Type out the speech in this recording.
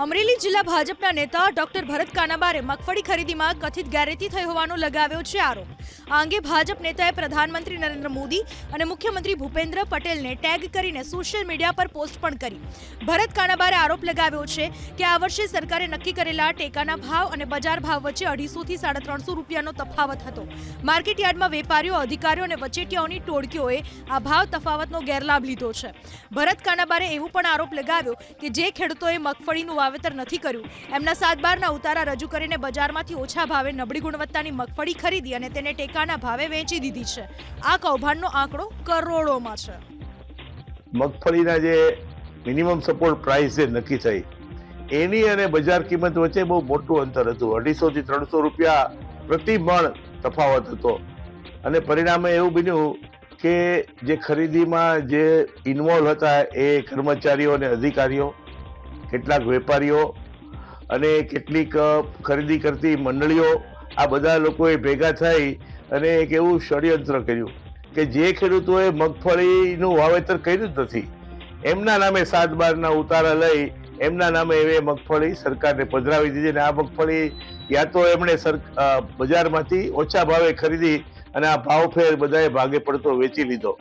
અમરેલી જિલ્લા ભાજપના નેતા ડોક્ટર ભરત કાનાબારે મગફળી ખરીદીમાં કથિત ગેરરીતિ થઈ હોવાનો લગાવ્યો છે આરોપ। આ અંગે ભાજપ નેતાએ પ્રધાનમંત્રી નરેન્દ્ર મોદી અને મુખ્યમંત્રી ભૂપેન્દ્ર પટેલને ટેગ કરીને સોશિયલ મીડિયા પર પોસ્ટ પણ કરી। ભરત કાનાબારે આરોપ લગાવ્યો છે કે આ વર્ષે સરકારે નક્કી કરેલા ટેકાના ભાવ અને બજાર ભાવ વચ્ચે 250 થી 350 રૂપિયાનો તફાવત હતો। માર્કેટ યાર્ડમાં વેપારીઓ, અધિકારીઓ અને વચેટિયાઓની ટોળકીઓએ આ ભાવ તફાવતનો ગેરલાભ લીધો છે। ભરત કાનાબારે એવું પણ આરોપ લગાવ્યો કે જે ખેડૂતોએ મગફળીનું વાવેતર નથી કર્યું એમના 7/12ના ઉતારા રજૂ કરીને બજારમાંથી ઓછા ભાવે નબળી ગુણવત્તાની મગફળી ખરીદી અને તેને ટેકાના ભાવે વેચી દીધી છે। આ કૌભાંડનો આંકડો કરોડોમાં છે। મગફળીના જે મિનિમમ સપોર્ટ પ્રાઇસ જે નક્કી થઈ એની અને બજાર કિંમત વચ્ચે બહુ મોટું અંતર હતું। 250 થી 300 રૂપિયા પ્રતિ મણ તફાવત હતો અને પરિણામે એવું બન્યું કે જે ખરીદીમાં જે ઇન્વોલ્વ હતા એ કર્મચારીઓ અને અધિકારીઓ, કેટલાક વેપારીઓ અને કેટલીક ખરીદી કરતી મંડળીઓ, આ બધા લોકોએ ભેગા થઈ અને એક એવું ષડયંત્ર કર્યું કે જે ખેડૂતોએ મગફળીનું વાવેતર કર્યું જ નથી એમના નામે 7/12ના ઉતારા લઈ એમના નામે એ મગફળી સરકારને પધરાવી દીધી અને આ મગફળી યા તો એમણે બજારમાંથી ઓછા ભાવે ખરીદી અને આ ભાવ ફેર બધાએ ભાગે પડતો વેચી લીધો।